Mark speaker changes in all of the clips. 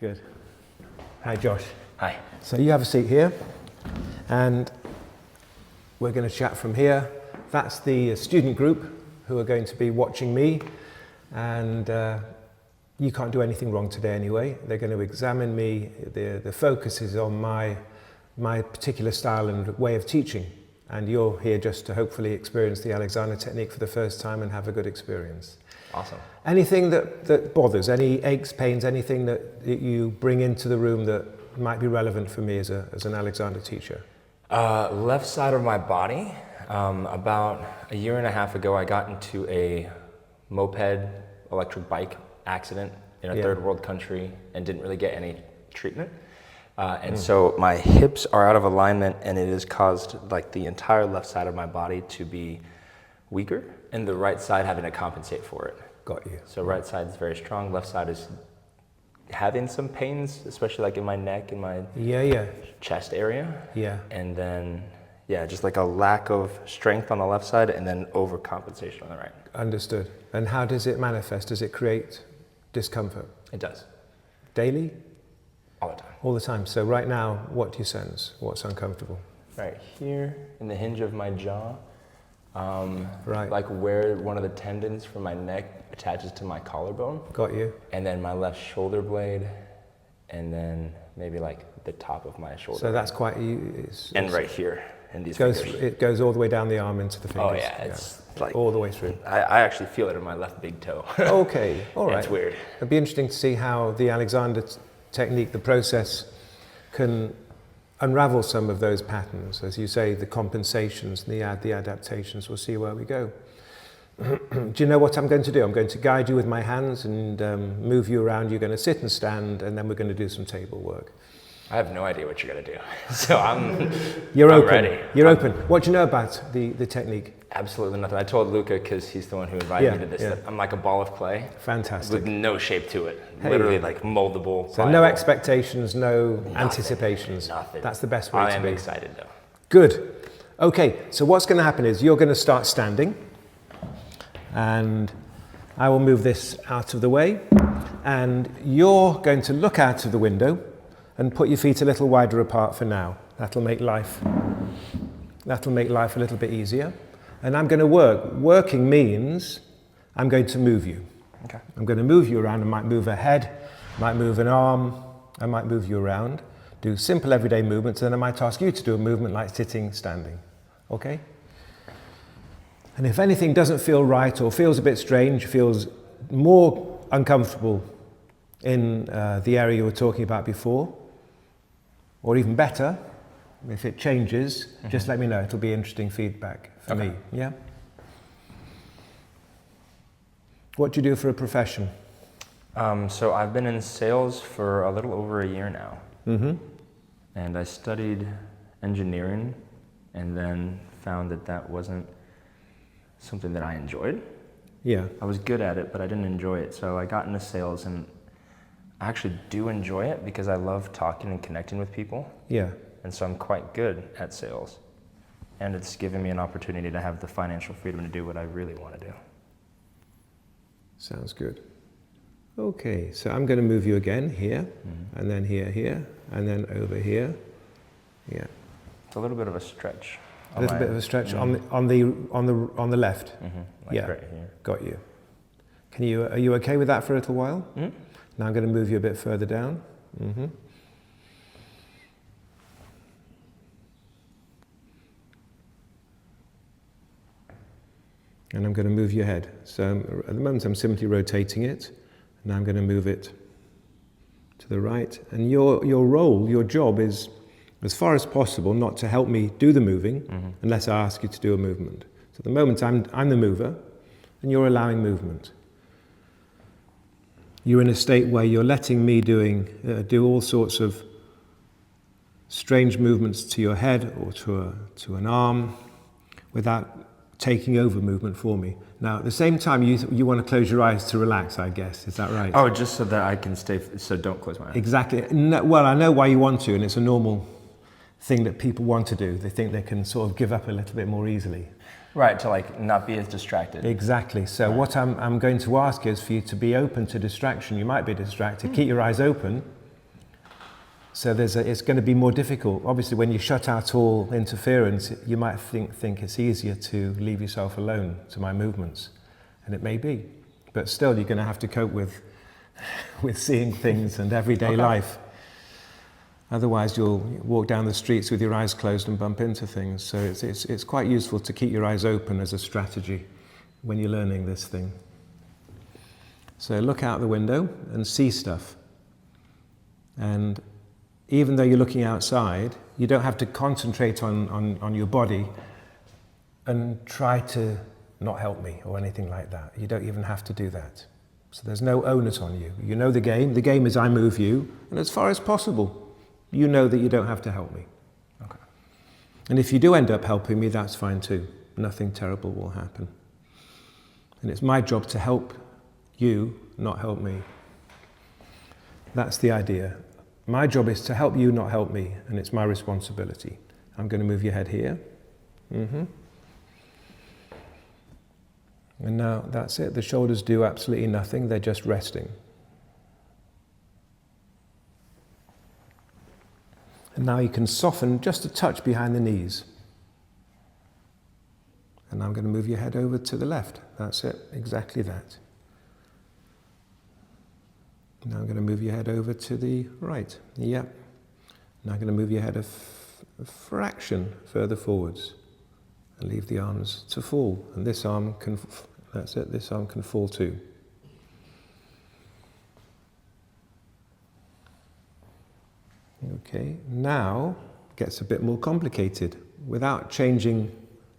Speaker 1: Good. Hi, Josh.
Speaker 2: Hi.
Speaker 1: So you have a seat here, and we're going to chat from here. That's the student group who are going to be watching me, and you can't do anything wrong today anyway. They're going to examine me. The focus is on my particular style and way of teaching, and you're here just to hopefully experience the Alexander technique for the first time and have a good experience.
Speaker 2: Awesome.
Speaker 1: Anything that bothers, any aches, pains, anything that you bring into the room that might be relevant for me as an Alexander teacher?
Speaker 2: Left side of my body. About a year and a half ago, I got into a moped electric bike accident in a third world country and didn't really get any treatment. So my hips are out of alignment, and it has caused like the entire left side of my body to be weaker, and the right side having to compensate for it.
Speaker 1: Got you.
Speaker 2: So right side is very strong, left side is having some pains, especially like in my neck and my chest area.
Speaker 1: Yeah.
Speaker 2: And then, just like a lack of strength on the left side and then overcompensation on the right.
Speaker 1: Understood. And how does it manifest? Does it create discomfort?
Speaker 2: It does.
Speaker 1: Daily?
Speaker 2: All the time.
Speaker 1: All the time. So right now, what do you sense? What's uncomfortable?
Speaker 2: Right here in the hinge of my jaw.
Speaker 1: Right.
Speaker 2: Like where one of the tendons from my neck attaches to my collarbone.
Speaker 1: Got you.
Speaker 2: And then my left shoulder blade, and then maybe like the top of my shoulder.
Speaker 1: So that's quite...
Speaker 2: and right here in these
Speaker 1: fingers.
Speaker 2: fingers.
Speaker 1: It goes all the way down the arm into the fingers.
Speaker 2: Oh yeah, it's like...
Speaker 1: all the way through.
Speaker 2: I actually feel it in my left big toe.
Speaker 1: Okay, all right.
Speaker 2: It's weird.
Speaker 1: It'd be interesting to see how the Alexander technique, the process, can unravel some of those patterns. As you say, the compensations and the adaptations. We'll see where we go. Do you know what I'm going to do? I'm going to guide you with my hands and move you around. You're going to sit and stand, and then we're going to do some table work.
Speaker 2: I have no idea what you're going to do. So I'm
Speaker 1: open.
Speaker 2: Ready.
Speaker 1: You're open. What do you know about the technique?
Speaker 2: Absolutely nothing. I told Luca, because he's the one who invited me to this, that I'm like a ball of clay.
Speaker 1: Fantastic.
Speaker 2: With no shape to it. Literally like moldable.
Speaker 1: So no expectations, no anticipations.
Speaker 2: Nothing.
Speaker 1: That's the best way to be.
Speaker 2: I am excited though.
Speaker 1: Good. Okay, so what's going to happen is you're going to start standing, and I will move this out of the way, and you're going to look out of the window and put your feet a little wider apart for now. That'll make life a little bit easier. And I'm going to work. Working means I'm going to move you.
Speaker 2: Okay.
Speaker 1: I'm going to move you around. I might move a head, might move an arm, I might move you around. Do simple everyday movements, and then I might ask you to do a movement like sitting, standing. Okay? And if anything doesn't feel right or feels a bit strange, feels more uncomfortable in the area you were talking about before, or even better, if it changes, just let me know. It'll be interesting feedback for me. Yeah? What do you do for a profession?
Speaker 2: So I've been in sales for a little over a year now. Mm-hmm. And I studied engineering and then found that wasn't something that I enjoyed.
Speaker 1: Yeah.
Speaker 2: I was good at it, but I didn't enjoy it. So I got into sales, and I actually do enjoy it because I love talking and connecting with people.
Speaker 1: Yeah.
Speaker 2: And so I'm quite good at sales. And it's given me an opportunity to have the financial freedom to do what I really want to do.
Speaker 1: Sounds good. Okay, so I'm going to move you again here, and then here, and then over here. Yeah.
Speaker 2: It's a little bit of a stretch.
Speaker 1: A little bit of a stretch on the left.
Speaker 2: Like right here.
Speaker 1: Got you. Are you okay with that for a little while? Mm-hmm. Now I'm going to move you a bit further down. Mm-hmm. And I'm going to move your head. So at the moment I'm simply rotating it. Now I'm going to move it to the right. And your role, your job is, as far as possible, not to help me do the moving unless I ask you to do a movement. So at the moment I'm the mover, and you're allowing movement. You're in a state where you're letting me do all sorts of strange movements to your head or to an arm without taking over movement for me. Now, at the same time, you want to close your eyes to relax, I guess. Is that right?
Speaker 2: Oh, just so that I can stay, so don't close my eyes.
Speaker 1: Exactly. No, well, I know why you want to, and it's a normal thing that people want to do. They think they can sort of give up a little bit more easily.
Speaker 2: Right, to like not be as distracted.
Speaker 1: Exactly. So what I'm going to ask is for you to be open to distraction. You might be distracted. Keep your eyes open, So it's going to be more difficult. Obviously, when you shut out all interference, you might think it's easier to leave yourself alone to my movements, and it may be. But still, you're going to have to cope with seeing things and everyday life. Otherwise, you'll walk down the streets with your eyes closed and bump into things. So it's quite useful to keep your eyes open as a strategy when you're learning this thing. So look out the window and see stuff. And even though you're looking outside, you don't have to concentrate on your body and try to not help me or anything like that. You don't even have to do that. So there's no onus on you. You know the game. The game is I move you, and as far as possible, you know that you don't have to help me.
Speaker 2: Okay.
Speaker 1: And if you do end up helping me, that's fine too. Nothing terrible will happen. And it's my job to help you, not help me. That's the idea. My job is to help you, not help me, and it's my responsibility. I'm going to move your head here. And now that's it. The shoulders do absolutely nothing. They're just resting. And now you can soften just a touch behind the knees. And I'm going to move your head over to the left. That's it. Exactly that. Now I'm going to move your head over to the right. Yep. Now I'm going to move your head a fraction further forwards. And leave the arms to fall. And this arm can, that's it, this arm can fall too. Okay, now it gets a bit more complicated. Without changing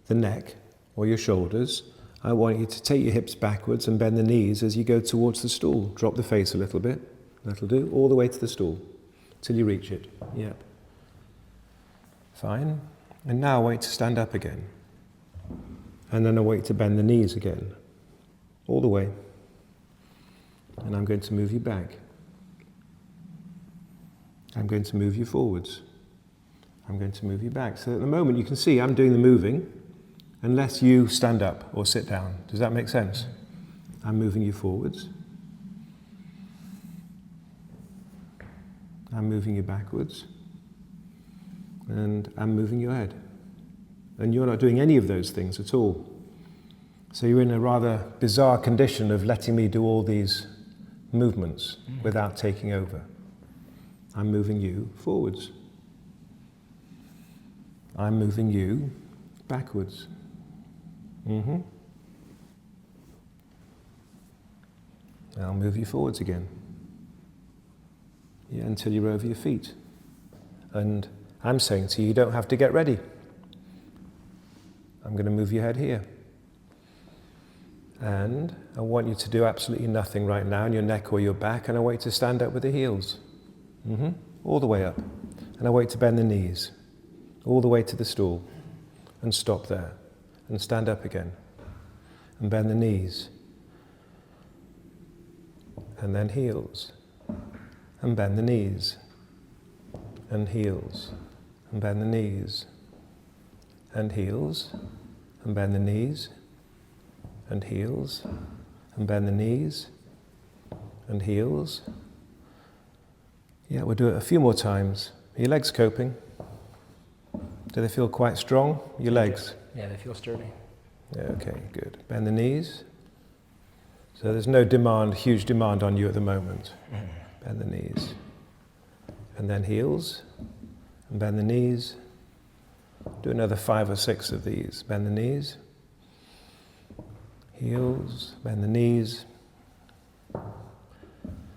Speaker 1: the neck or your shoulders, I want you to take your hips backwards and bend the knees as you go towards the stool. Drop the face a little bit. That'll do. All the way to the stool till you reach it. Yep. Fine. And now I want you to stand up again. And then I want you to bend the knees again. All the way. And I'm going to move you back. I'm going to move you forwards. I'm going to move you back. So at the moment you can see I'm doing the moving unless you stand up or sit down. Does that make sense? I'm moving you forwards. I'm moving you backwards. And I'm moving your head. And you're not doing any of those things at all. So you're in a rather bizarre condition of letting me do all these movements without taking over. I'm moving you forwards. I'm moving you backwards. I'll move you forwards again. Yeah, until you're over your feet. And I'm saying to you, you don't have to get ready. I'm going to move your head here. And I want you to do absolutely nothing right now in your neck or your back, and I want you to stand up with the heels. All the way up. And I want you to bend the knees. All the way to the stool. And stop there. And stand up again. And bend the knees. And then heels. And bend the knees. And heels. And bend the knees. And heels. And bend the knees. And heels. And bend the knees. And heels. Yeah, we'll do it a few more times. Are your legs coping? Do they feel quite strong, your legs?
Speaker 2: Yeah, they feel sturdy.
Speaker 1: Yeah, okay, good. Bend the knees. So there's no demand, huge demand on you at the moment. Bend the knees. And then heels. And bend the knees. Do another 5 or 6 of these. Bend the knees. Heels. Bend the knees.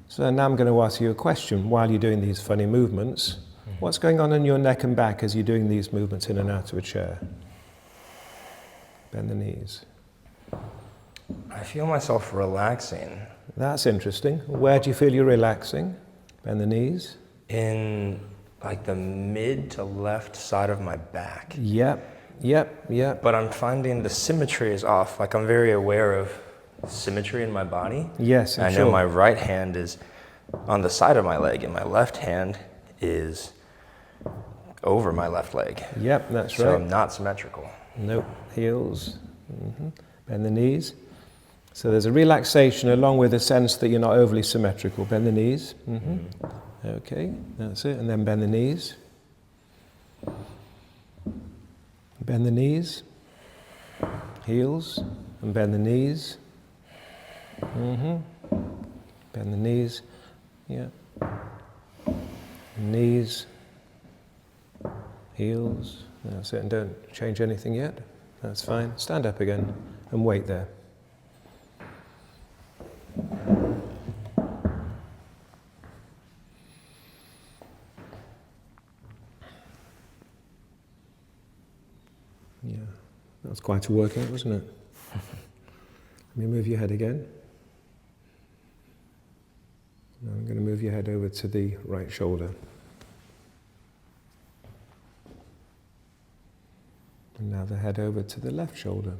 Speaker 1: So now I'm going to ask you a question while you're doing these funny movements. What's going on in your neck and back as you're doing these movements in and out of a chair? Bend the knees.
Speaker 2: I feel myself relaxing.
Speaker 1: That's interesting. Where do you feel you're relaxing? Bend the knees.
Speaker 2: In like the mid to left side of my back.
Speaker 1: Yep.
Speaker 2: But I'm finding the symmetry is off. Like I'm very aware of symmetry in my body.
Speaker 1: Yes,
Speaker 2: I know my right hand is on the side of my leg and my left hand is over my left leg.
Speaker 1: Yep, that's right.
Speaker 2: So I'm not symmetrical.
Speaker 1: Nope. Heels. Bend the knees. So there's a relaxation along with a sense that you're not overly symmetrical. Bend the knees. Okay, that's it. And then bend the knees. Bend the knees. Heels. And bend the knees. Bend the knees. Yeah. Knees. Heels. That's it. And don't change anything yet. That's fine. Stand up again and wait there. Yeah, that was quite a workout, wasn't it? Let me move your head again. Now I'm going to move your head over to the right shoulder. And now the head over to the left shoulder.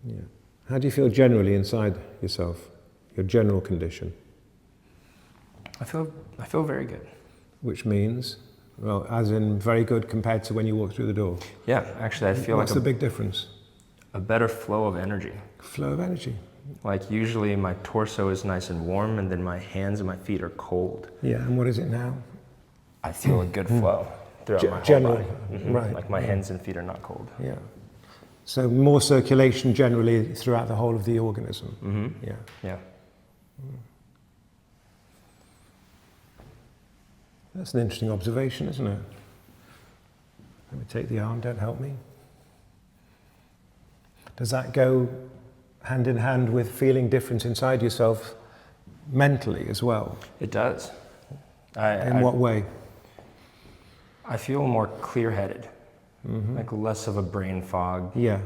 Speaker 1: Yeah. How do you feel generally inside yourself? Your general condition?
Speaker 2: I feel very good.
Speaker 1: Which means, well, as in very good compared to when you walk through the door.
Speaker 2: Yeah, actually I feel
Speaker 1: What's
Speaker 2: like
Speaker 1: the big difference?
Speaker 2: a better flow of energy.
Speaker 1: Flow of energy.
Speaker 2: Like usually my torso is nice and warm and then my hands and my feet are cold.
Speaker 1: Yeah, and what is it now?
Speaker 2: I feel a good flow throughout my whole
Speaker 1: Generally,
Speaker 2: body.
Speaker 1: right.
Speaker 2: Like my hands and feet are not cold.
Speaker 1: Yeah. So more circulation generally throughout the whole of the organism. Yeah.
Speaker 2: Yeah.
Speaker 1: That's an interesting observation, isn't it? Let me take the arm, don't help me. Does that go hand in hand with feeling different inside yourself mentally as well?
Speaker 2: It does.
Speaker 1: In what way?
Speaker 2: I feel more clear-headed, like less of a brain fog.
Speaker 1: Yeah,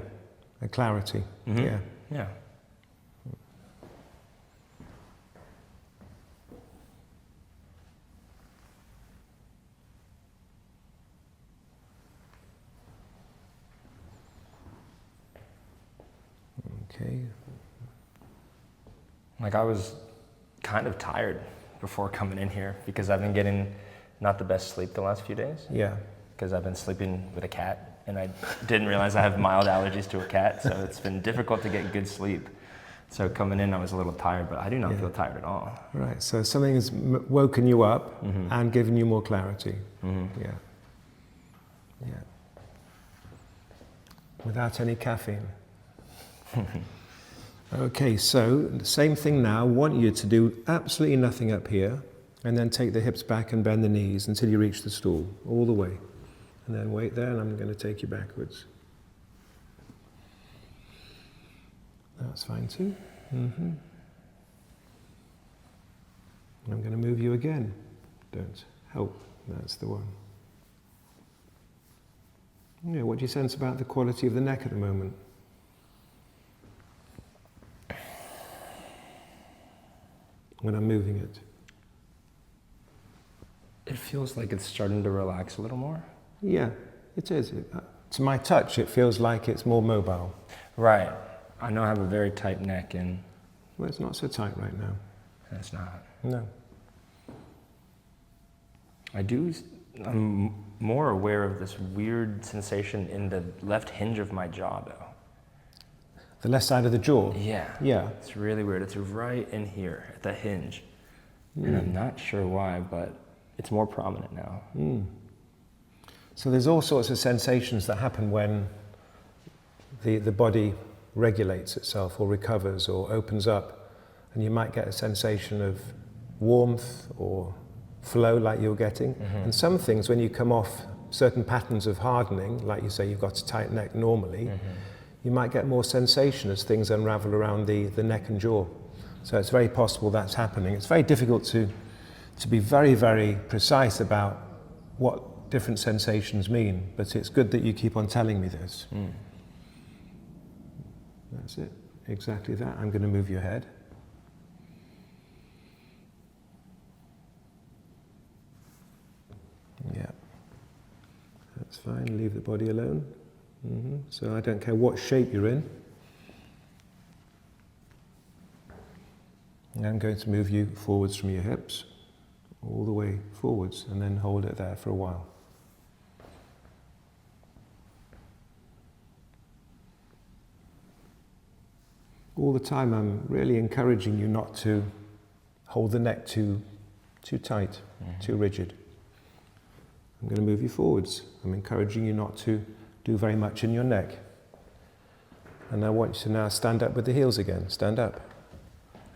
Speaker 1: a clarity. Yeah.
Speaker 2: Yeah.
Speaker 1: Okay.
Speaker 2: Like I was kind of tired before coming in here because I've been getting not the best sleep the last few days.
Speaker 1: Yeah.
Speaker 2: Because I've been sleeping with a cat and I didn't realize I have mild allergies to a cat, so it's been difficult to get good sleep. So coming in I was a little tired, but I do not feel tired at all.
Speaker 1: Right, so something has woken you up and given you more clarity. Yeah. Yeah. Without any caffeine. Okay, so the same thing now. I want you to do absolutely nothing up here, and then take the hips back and bend the knees until you reach the stool, all the way. And then wait there, and I'm going to take you backwards. That's fine too. I'm going to move you again. Don't help. That's the one. Yeah, what do you sense about the quality of the neck at the moment? When I'm moving it.
Speaker 2: It feels like it's starting to relax a little more.
Speaker 1: Yeah, it is. To my touch, it feels like it's more mobile.
Speaker 2: Right. I know I have a very tight neck and...
Speaker 1: Well, it's not so tight right now.
Speaker 2: It's not.
Speaker 1: No.
Speaker 2: I'm more aware of this weird sensation in the left hinge of my jaw, though.
Speaker 1: The left side of the jaw?
Speaker 2: Yeah.
Speaker 1: Yeah.
Speaker 2: It's really weird. It's right in here at the hinge. And I'm not sure why, but it's more prominent now.
Speaker 1: So there's all sorts of sensations that happen when the body regulates itself or recovers or opens up, and you might get a sensation of warmth or flow like you're getting. And some things, when you come off certain patterns of hardening, like you say you've got a tight neck normally, you might get more sensation as things unravel around the neck and jaw. So it's very possible that's happening. It's very difficult to be very, very precise about what different sensations mean, but it's good that you keep on telling me this. That's it, exactly that. I'm going to move your head. Yeah, that's fine, leave the body alone. So I don't care what shape you're in. And I'm going to move you forwards from your hips, all the way forwards, and then hold it there for a while. All the time I'm really encouraging you not to hold the neck too tight, too rigid. I'm going to move you forwards. I'm encouraging you not to do very much in your neck. And I want you to now stand up with the heels again. Stand up.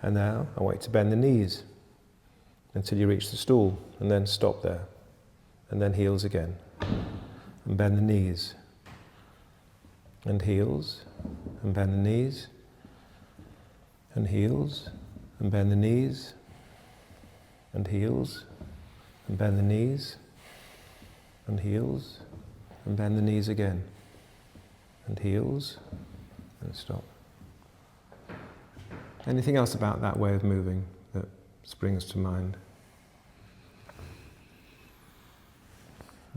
Speaker 1: And now I want you to bend the knees until you reach the stool, and then stop there. And then heels again. And bend the knees. And heels. And bend the knees. And heels. And bend the knees. And heels. And bend the knees. And heels. And bend the knees again. And heels. And stop. Anything else about that way of moving that springs to mind?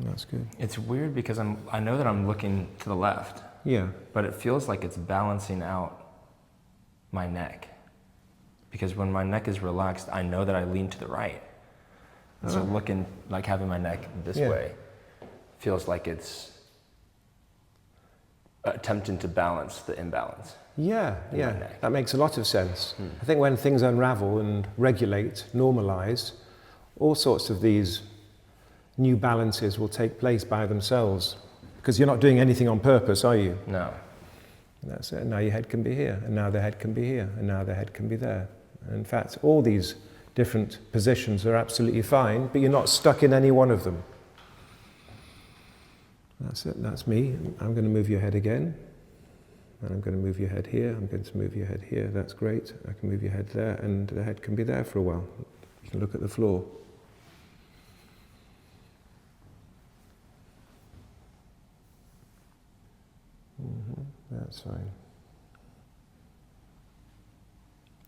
Speaker 1: That's good.
Speaker 2: It's weird because I know that I'm looking to the left.
Speaker 1: Yeah.
Speaker 2: But it feels like it's balancing out my neck. Because when my neck is relaxed, I know that I lean to the right. And so looking, like having my neck this way, feels like it's attempting to balance the imbalance.
Speaker 1: Yeah. That makes a lot of sense. I think when things unravel and regulate, normalize, all sorts of these new balances will take place by themselves. Because you're not doing anything on purpose, are you?
Speaker 2: No.
Speaker 1: That's it. Now your head can be here, and now the head can be here, and now the head can be there. In fact, all these different positions are absolutely fine, but you're not stuck in any one of them. That's it, that's me. I'm going to move your head again. And I'm going to move your head here. I'm going to move your head here. That's great. I can move your head there, and the head can be there for a while. You can look at the floor. That's fine.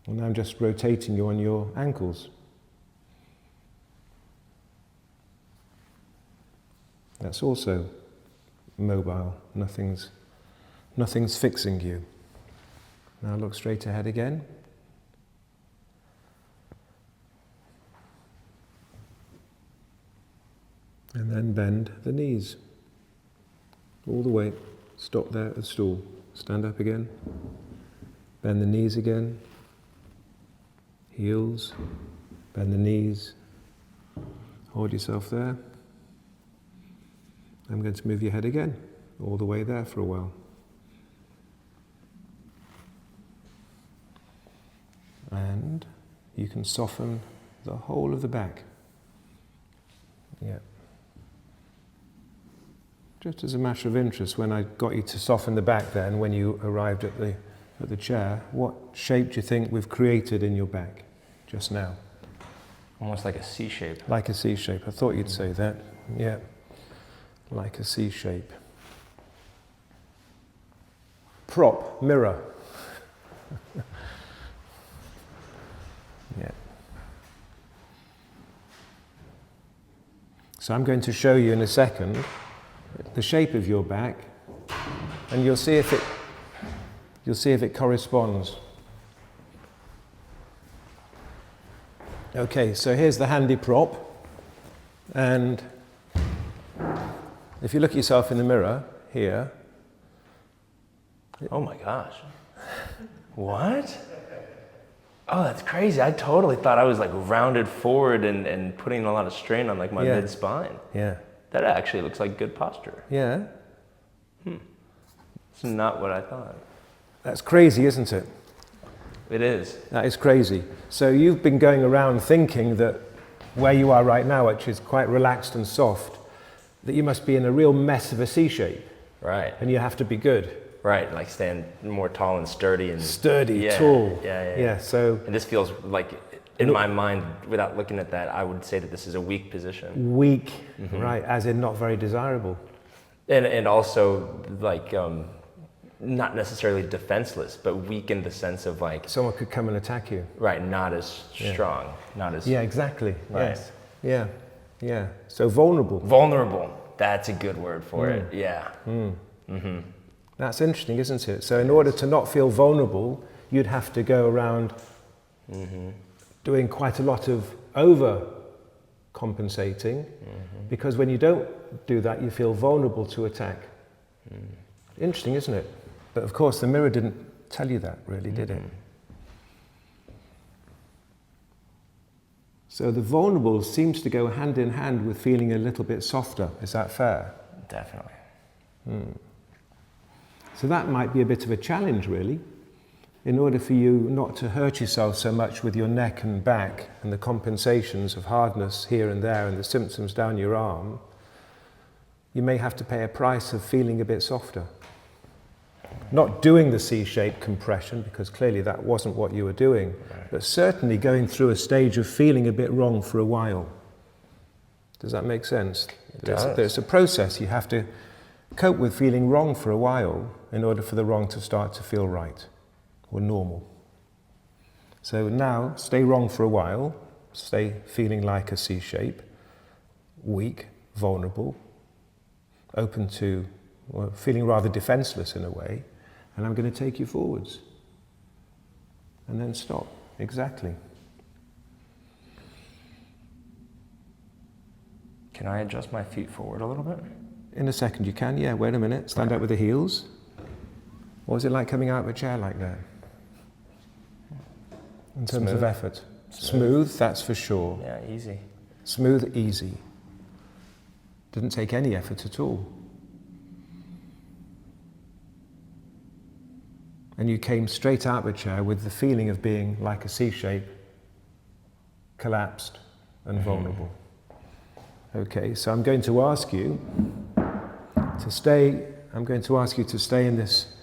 Speaker 1: And now I'm just rotating you on your ankles. That's also mobile. Nothing's fixing you. Now look straight ahead again. And then bend the knees. All the way. Stop there at the stool. Stand up again. Bend the knees again. Heels. Bend the knees. Hold yourself there. I'm going to move your head again. All the way there for a while. And you can soften the whole of the back. Yeah. Just as a matter of interest, when I got you to soften the back then, when you arrived at the chair, what shape do you think we've created in your back just now?
Speaker 2: Almost like a C shape.
Speaker 1: Like a C shape. I thought you'd say that. Yeah. Like a C shape. Prop, mirror. Yeah. So I'm going to show you in a second the shape of your back, and you'll see if it corresponds. Okay, so here's the handy prop, and if you look at yourself in the mirror here.
Speaker 2: Oh my gosh. What? Oh, that's crazy. I totally thought I was like rounded forward and putting a lot of strain on like my mid-spine.
Speaker 1: Yeah.
Speaker 2: That actually looks like good posture.
Speaker 1: Yeah.
Speaker 2: It's not what I thought.
Speaker 1: That's crazy, isn't it?
Speaker 2: It is.
Speaker 1: That is crazy. So you've been going around thinking that where you are right now, which is quite relaxed and soft, that you must be in a real mess of a C shape.
Speaker 2: Right.
Speaker 1: And you have to be good.
Speaker 2: Right, like stand more tall and sturdy.
Speaker 1: Tall.
Speaker 2: Yeah.
Speaker 1: So.
Speaker 2: And this feels like, in my mind, without looking at that, I would say that this is a weak position.
Speaker 1: Weak, right, as in not very desirable.
Speaker 2: And also, like, not necessarily defenseless, but weak in the sense of like...
Speaker 1: Someone could come and attack you.
Speaker 2: Right, not as strong, not as...
Speaker 1: Yeah, exactly,
Speaker 2: right.
Speaker 1: Yes. Yeah. So vulnerable.
Speaker 2: Vulnerable, that's a good word for it, yeah.
Speaker 1: That's interesting, isn't it? So in order to not feel vulnerable, you'd have to go around doing quite a lot of overcompensating, because when you don't do that, you feel vulnerable to attack. Interesting, isn't it? But of course, the mirror didn't tell you that, really, did it? So the vulnerable seems to go hand in hand with feeling a little bit softer. Is that fair?
Speaker 2: Definitely.
Speaker 1: So that might be a bit of a challenge, really. In order for you not to hurt yourself so much with your neck and back and the compensations of hardness here and there and the symptoms down your arm, you may have to pay a price of feeling a bit softer. Not doing the C-shaped compression, because clearly that wasn't what you were doing, but certainly going through a stage of feeling a bit wrong for a while. Does that make sense?
Speaker 2: It does.
Speaker 1: There's a process. You have to cope with feeling wrong for a while in order for the wrong to start to feel right or normal. So now, stay wrong for a while, stay feeling like a C-shape, weak, vulnerable, open to, or feeling rather defenseless in a way, and I'm going to take you forwards. And then stop. Exactly.
Speaker 2: Can I adjust my feet forward a little bit?
Speaker 1: In a second you can, yeah, wait a minute. Stand up with the heels. What was it like coming out of a chair like that? In terms of effort. Smooth, that's for sure.
Speaker 2: Yeah, easy.
Speaker 1: Smooth, easy. Didn't take any effort at all. And you came straight out of a chair with the feeling of being like a C-shape, collapsed and vulnerable. Okay, so I'm going to ask you to stay in this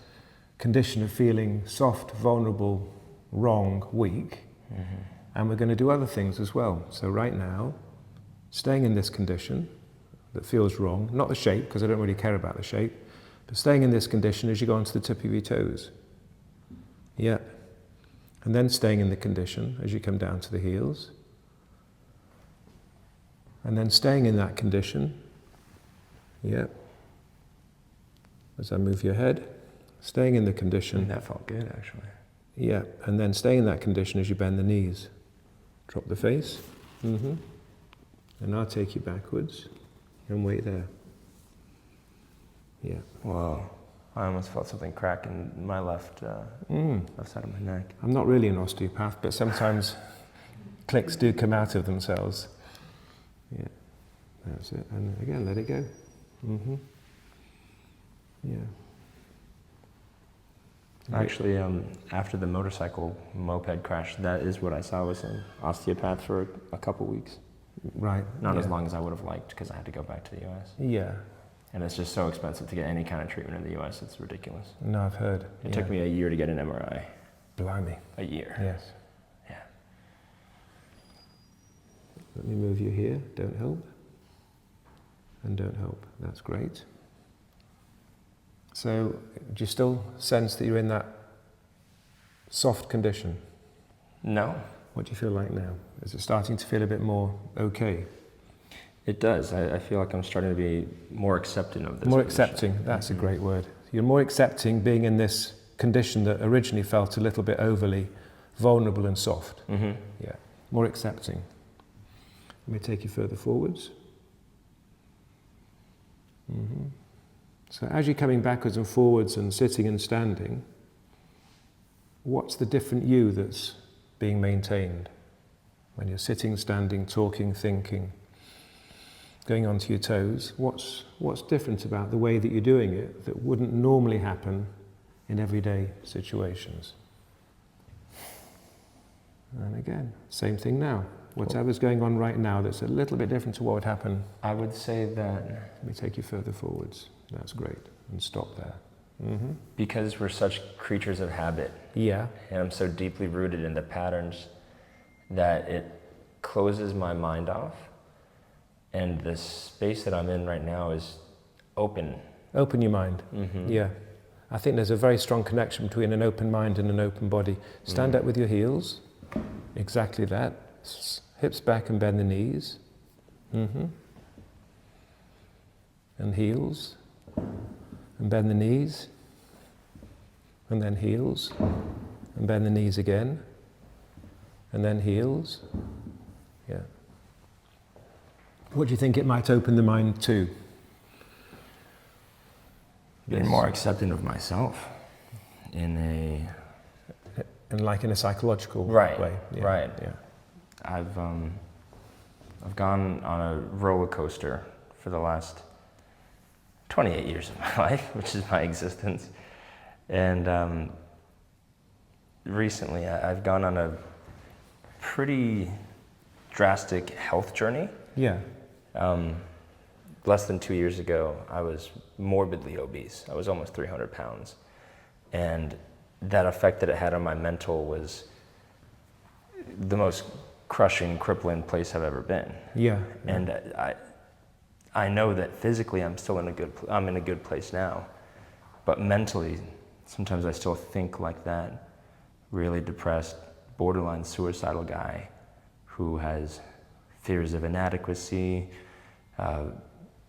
Speaker 1: condition of feeling soft, vulnerable, wrong, weak, and we're going to do other things as well. So right now, staying in this condition that feels wrong, not the shape, because I don't really care about the shape, but staying in this condition as you go onto the tip of your toes. Yeah. And then staying in the condition as you come down to the heels. And then staying in that condition. Yeah. As I move your head, staying in the condition.
Speaker 2: That felt good, actually.
Speaker 1: Yeah. And then staying in that condition as you bend the knees. Drop the face. And I'll take you backwards and wait there. Yeah.
Speaker 2: Wow. I almost felt something crack in my left side of my neck.
Speaker 1: I'm not really an osteopath, but sometimes clicks do come out of themselves. Yeah, that's it. And again, let it go. Yeah.
Speaker 2: Actually, after the motorcycle moped crash, that is what I saw was an osteopath for a couple weeks.
Speaker 1: Right.
Speaker 2: Not as long as I would have liked, because I had to go back to the US.
Speaker 1: Yeah.
Speaker 2: And it's just so expensive to get any kind of treatment in the US, it's ridiculous.
Speaker 1: No, I've heard.
Speaker 2: It took me a year to get an MRI.
Speaker 1: Blimey.
Speaker 2: A year.
Speaker 1: Yes.
Speaker 2: Yeah.
Speaker 1: Let me move you here. Don't help. And don't help. That's great. So, do you still sense that you're in that soft condition?
Speaker 2: No.
Speaker 1: What do you feel like now? Is it starting to feel a bit more okay?
Speaker 2: It does. I feel like I'm starting to be more accepting of this.
Speaker 1: More
Speaker 2: condition.
Speaker 1: accepting, that's a great word. You're more accepting being in this condition that originally felt a little bit overly vulnerable and soft. Yeah, more accepting. Let me take you further forwards. So as you're coming backwards and forwards and sitting and standing, what's the different you that's being maintained? When you're sitting, standing, talking, thinking, going onto your toes, what's different about the way that you're doing it that wouldn't normally happen in everyday situations? And again, same thing now. Whatever's going on right now that's a little bit different to what would happen.
Speaker 2: I would say that...
Speaker 1: Let me take you further forwards. That's great. And stop there.
Speaker 2: Because we're such creatures of habit.
Speaker 1: Yeah.
Speaker 2: And I'm so deeply rooted in the patterns that it closes my mind off. And the space that I'm in right now is open.
Speaker 1: Open your mind. Yeah. I think there's a very strong connection between an open mind and an open body. Stand up with your heels. Exactly that. Hips back and bend the knees. And heels. And bend the knees. And then heels. And bend the knees again. And then heels. Yeah. What do you think it might open the mind to?
Speaker 2: Being more accepting of myself in a
Speaker 1: in a psychological
Speaker 2: Right,
Speaker 1: way. Yeah,
Speaker 2: right.
Speaker 1: Yeah.
Speaker 2: I've gone on a roller coaster for the last 28 years of my life, which is my existence. And recently I've gone on a pretty drastic health journey.
Speaker 1: Yeah.
Speaker 2: Less than 2 years ago, I was morbidly obese. I was almost 300 pounds. And that effect that it had on my mental was the most crushing, crippling place I've ever been.
Speaker 1: Yeah.
Speaker 2: And I know that physically I'm in a good place now, but mentally, sometimes I still think like that really depressed, borderline suicidal guy who has fears of inadequacy,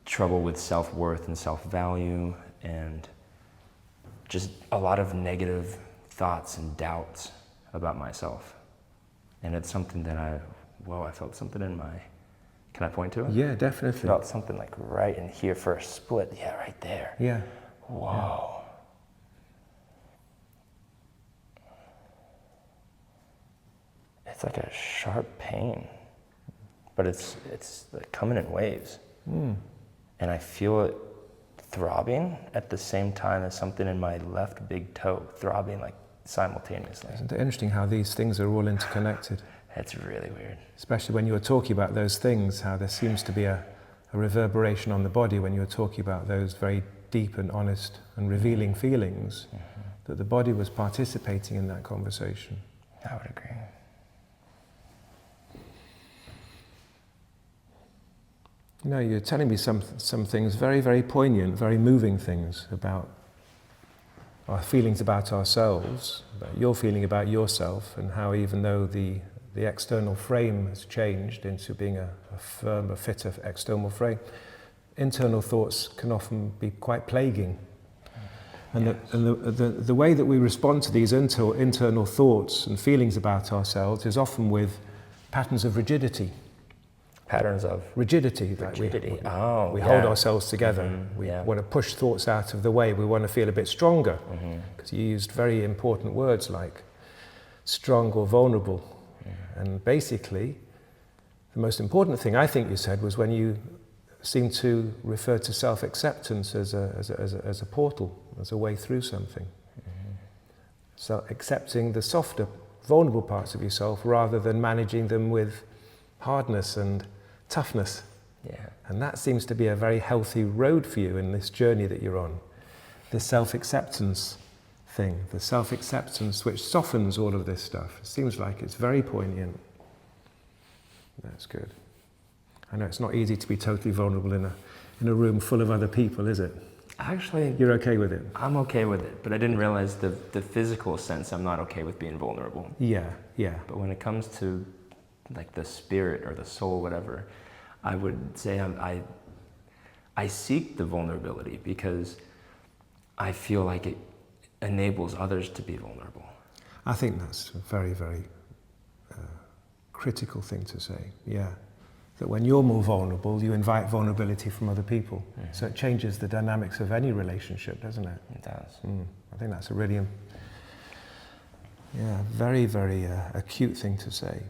Speaker 2: trouble with self-worth and self-value, and just a lot of negative thoughts and doubts about myself. And it's something that I felt something in my, can I point to it?
Speaker 1: Yeah, definitely.
Speaker 2: I felt something like right in here for a split. Yeah, right there.
Speaker 1: Yeah.
Speaker 2: Whoa. Yeah. It's like a sharp pain, but it's like coming in waves. And I feel it throbbing at the same time as something in my left big toe, throbbing like simultaneously.
Speaker 1: Isn't it interesting how these things are all interconnected?
Speaker 2: It's really weird.
Speaker 1: Especially when you were talking about those things, how there seems to be a reverberation on the body when you were talking about those very deep and honest and revealing feelings, that the body was participating in that conversation.
Speaker 2: I would agree.
Speaker 1: You know, you're telling me some things very, very poignant, very moving things about our feelings about ourselves, about your feeling about yourself, and how even though the external frame has changed into being a firm, a fitter external frame, internal thoughts can often be quite plaguing. And, yes. the way that we respond to these internal thoughts and feelings about ourselves is often with patterns of rigidity.
Speaker 2: Patterns of?
Speaker 1: Rigidity.
Speaker 2: Rigidity.
Speaker 1: We hold ourselves together. We want to push thoughts out of the way. We want to feel a bit stronger. Because you used very important words like strong or vulnerable. And basically, the most important thing I think you said was when you seem to refer to self-acceptance as a portal, as a way through something. So accepting the softer, vulnerable parts of yourself rather than managing them with hardness and toughness.
Speaker 2: Yeah.
Speaker 1: And that seems to be a very healthy road for you in this journey that you're on. This self-acceptance thing, the self-acceptance which softens all of this stuff. It seems like it's very poignant. That's good. I know it's not easy to be totally vulnerable in a room full of other people, is it?
Speaker 2: Actually,
Speaker 1: you're okay with it?
Speaker 2: I'm okay with it, but I didn't realize the physical sense I'm not okay with being vulnerable.
Speaker 1: Yeah, yeah.
Speaker 2: But when it comes to like the spirit or the soul, whatever, I would say I seek the vulnerability because I feel like it enables others to be vulnerable.
Speaker 1: I think that's a very, very critical thing to say, yeah. That when you're more vulnerable, you invite vulnerability from other people. So it changes the dynamics of any relationship, doesn't it?
Speaker 2: It does.
Speaker 1: I think that's a really, very, very acute thing to say.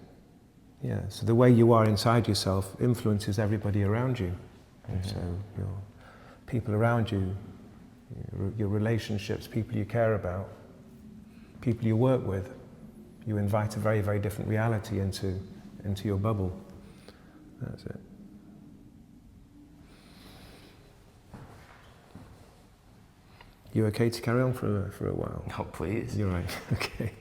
Speaker 1: Yeah, so the way you are inside yourself influences everybody around you. So your people around you, your relationships, people you care about, people you work with, you invite a very, very different reality into your bubble. That's it. You okay to carry on for a while?
Speaker 2: Oh, please.
Speaker 1: You're right, okay.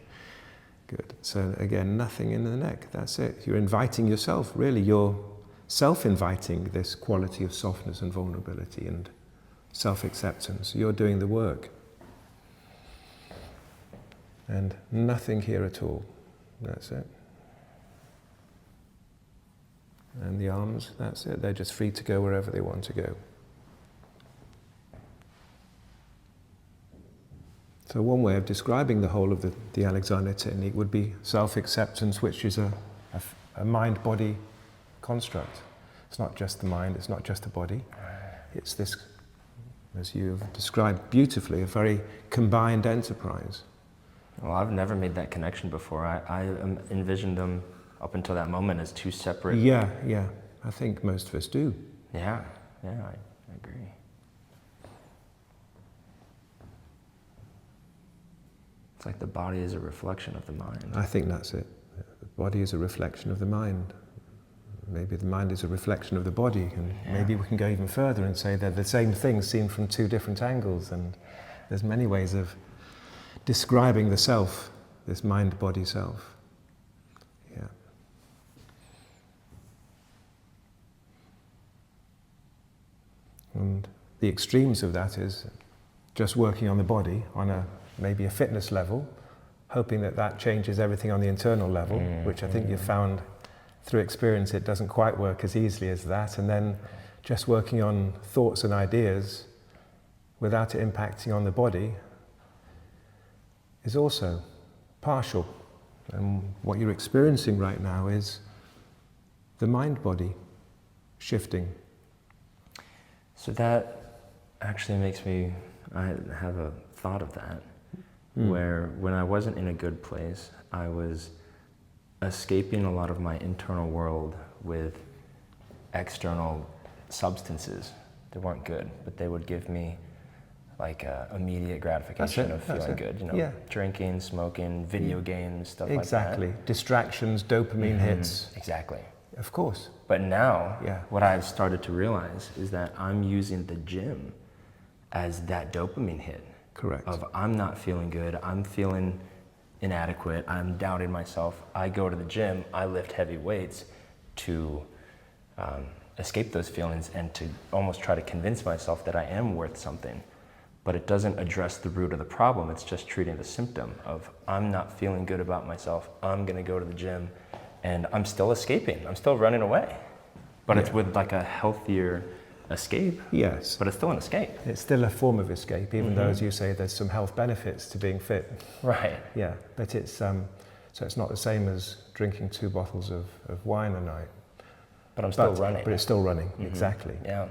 Speaker 1: Good. So again, nothing in the neck, that's it. You're inviting yourself, really. You're self-inviting this quality of softness and vulnerability and self-acceptance. You're doing the work. And nothing here at all. That's it. And the arms, that's it. They're just free to go wherever they want to go. So one way of describing the whole of the Alexander technique would be self-acceptance, which is a mind-body construct. It's not just the mind, it's not just the body. It's this, as you've described beautifully, a very combined enterprise.
Speaker 2: Well, I've never made that connection before. I envisioned them up until that moment as two separate.
Speaker 1: Yeah, yeah. I think most of us do.
Speaker 2: Yeah, I agree. It's like the body is a reflection of the mind.
Speaker 1: I think that's it. The body is a reflection of the mind. Maybe the mind is a reflection of the body, and maybe we can go even further and say they're the same thing seen from two different angles, and there's many ways of describing the self, this mind-body self. Yeah. And the extremes of that is just working on the body on maybe a fitness level, hoping that changes everything on the internal level, which I think you've found through experience it doesn't quite work as easily as that, and then just working on thoughts and ideas without it impacting on the body is also partial. And what you're experiencing right now is the mind-body shifting.
Speaker 2: So that actually makes me, I have a thought of that, where when I wasn't in a good place, I was escaping a lot of my internal world with external substances that weren't good, but they would give me like immediate gratification of feeling good, drinking, smoking, video games, stuff like that.
Speaker 1: Exactly. Distractions, dopamine hits.
Speaker 2: Exactly.
Speaker 1: Of course.
Speaker 2: But now, what I've started to realize is that I'm using the gym as that dopamine hit.
Speaker 1: Correct.
Speaker 2: Of I'm not feeling good, I'm feeling inadequate, I'm doubting myself. I go to the gym, I lift heavy weights to escape those feelings and to almost try to convince myself that I am worth something. But it doesn't address the root of the problem, it's just treating the symptom of I'm not feeling good about myself, I'm gonna go to the gym, and I'm still escaping, I'm still running away. But it's with like a healthier escape.
Speaker 1: Yes.
Speaker 2: But it's still an escape.
Speaker 1: It's still a form of escape, even though, as you say, there's some health benefits to being fit.
Speaker 2: Right.
Speaker 1: Yeah, but it's so it's not the same as drinking 2 bottles of wine a night.
Speaker 2: But I'm still running.
Speaker 1: But it's still running, exactly.
Speaker 2: Yeah.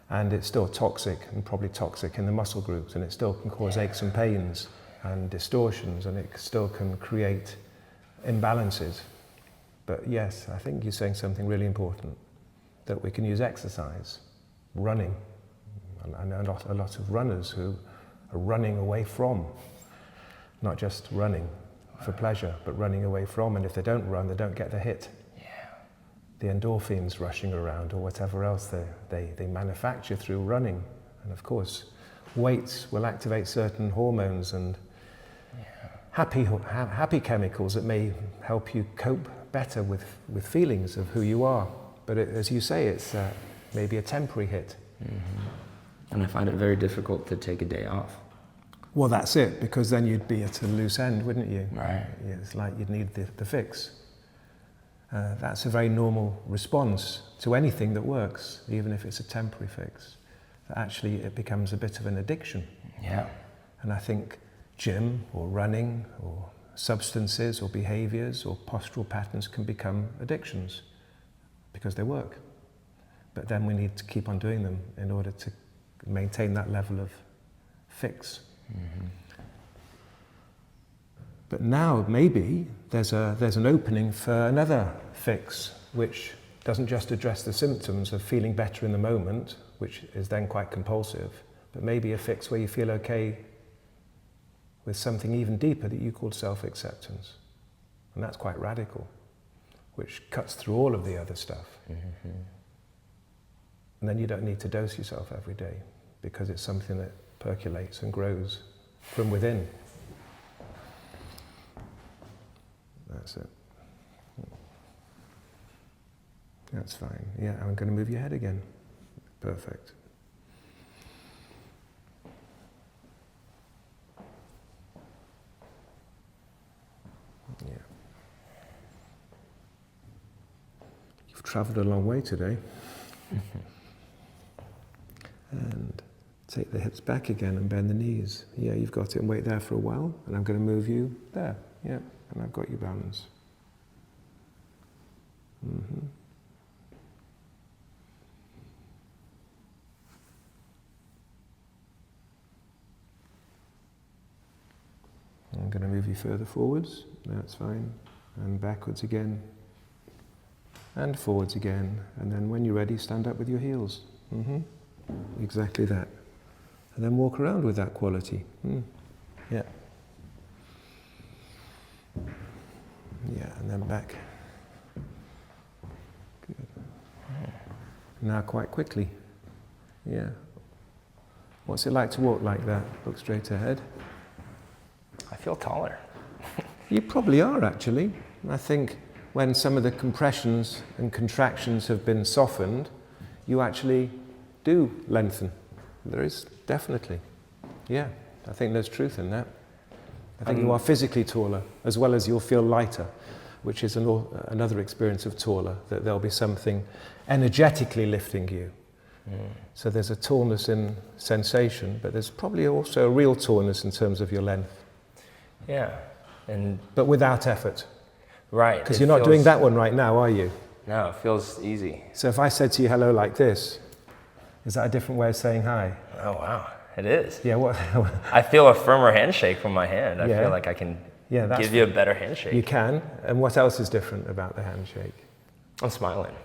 Speaker 1: And it's still toxic, and probably toxic in the muscle groups, and it still can cause aches and pains and distortions, and it still can create imbalances. But yes, I think you're saying something really important, that we can use exercise, running. And I know a lot of runners who are running away from, not just running for pleasure, but running away from, and if they don't run, they don't get the hit. The endorphins rushing around, or whatever else they manufacture through running. And of course, weights will activate certain hormones and happy chemicals that may help you cope better with feelings of who you are. But as you say, it's maybe a temporary hit.
Speaker 2: And I find it very difficult to take a day off.
Speaker 1: Well, that's it, because then you'd be at a loose end, wouldn't you?
Speaker 2: Right.
Speaker 1: It's like you'd need the fix. That's a very normal response to anything that works, even if it's a temporary fix. That actually it becomes a bit of an addiction.
Speaker 2: Yeah.
Speaker 1: And I think gym or running or substances or behaviors or postural patterns can become addictions because they work. But then we need to keep on doing them in order to maintain that level of fix. But now maybe there's an opening for another fix, which doesn't just address the symptoms of feeling better in the moment, which is then quite compulsive, but maybe a fix where you feel okay with something even deeper that you call self-acceptance. And that's quite radical, which cuts through all of the other stuff. And then you don't need to dose yourself every day, because it's something that percolates and grows from within. That's it. That's fine. Yeah, I'm going to move your head again. Perfect. Yeah. You've travelled a long way today. And take the hips back again and bend the knees. Yeah, you've got it, and wait there for a while. And I'm going to move you there. Yeah, and I've got you balanced. I'm going to move you further forwards. That's fine. And backwards again. And forwards again. And then when you're ready, stand up with your heels. Exactly that. And then walk around with that quality. Yeah. Yeah, and then back. Good. Now quite quickly. Yeah. What's it like to walk like that? Look straight ahead.
Speaker 2: I feel taller.
Speaker 1: You probably are, actually. I think when some of the compressions and contractions have been softened, you actually do lengthen. There is, definitely. Yeah, I think there's truth in that. I think you are physically taller, as well as you'll feel lighter, which is another experience of taller, that there'll be something energetically lifting you. So there's a tallness in sensation, but there's probably also a real tallness in terms of your length.
Speaker 2: Yeah.
Speaker 1: But without effort.
Speaker 2: Right.
Speaker 1: Because you're not doing that one right now, are you?
Speaker 2: No, it feels easy.
Speaker 1: So if I said to you hello like this, is that a different way of saying hi?
Speaker 2: Oh, wow. It is.
Speaker 1: Yeah, what?
Speaker 2: I feel a firmer handshake from my hand. I
Speaker 1: Yeah.
Speaker 2: feel like I can
Speaker 1: Yeah,
Speaker 2: give you a better handshake.
Speaker 1: You can. And what else is different about the handshake?
Speaker 2: I'm smiling.